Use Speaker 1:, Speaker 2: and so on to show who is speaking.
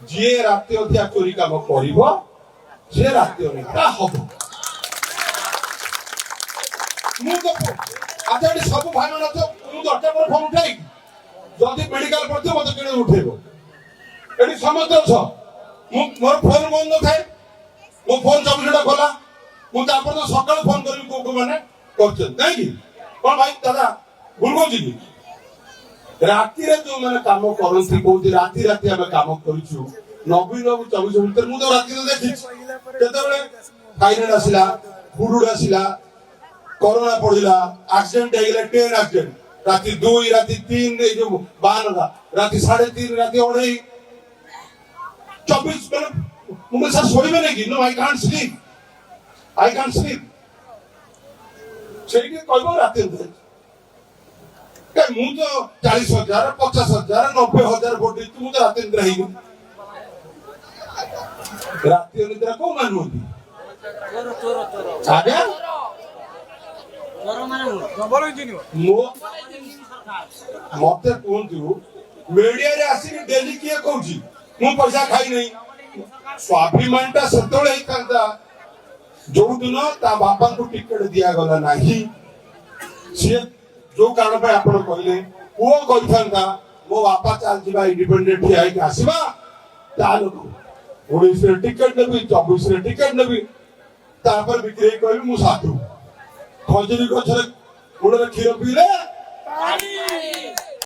Speaker 1: जी राति अधिया चोरी काम करिवो से राति अनिद्रा हबो मु तो आजाडी सब भाई मन तो मु तो अटे पर फोन उठाई जदी मेडिकल पड़ते मते केने उठेबो एडी समझ छ मु मोर फोन बंद थाए मो फोन 24 घंटा खोला मु तापर तो सकाळ फोन करी को माने करछन नहीं कि कोन भाई दादा भूल को जी राति रे जो माने काम करन कोती राति राति हम काम करिछु 90 24 भीतर मु तो राति रे देखि केतबेले फाइनल आसिला हुडुड आसिला कोरोना पड़िला एक्सीडेंट हेगला ट्रेन एक्सीडेंट राति 2 राति 3 रे जो बाहन था राति 3:30 राति 2:30 24 मतलब मुझे सर सोइबे नहीं कि नो आई कांट स्लीप सेठी कहबो राति में के मु तो 40,000 50,000 90,000 वोट दे तू तो राति में रही राति में तेरा को मानूंगी आगे मते कहतु मीडिया रे आसी डेली किए कहूची मु पैसा खाई नहीं स्वाभिमान टा सतोळे हितांता जो दिन ता बापा को टिकट दिया गला नाही से जो कारण पे आपण कहले पुओ कहिथांता मो बापा चाल जिबा इंडिपेंडेंट हिया के आसीबा ताल 19 रे टिकट नेबी 24 रे टिकट नेबी तापर बिक्री कहली मु साथु खजरी गछरे गुडरे खीर पीले पानी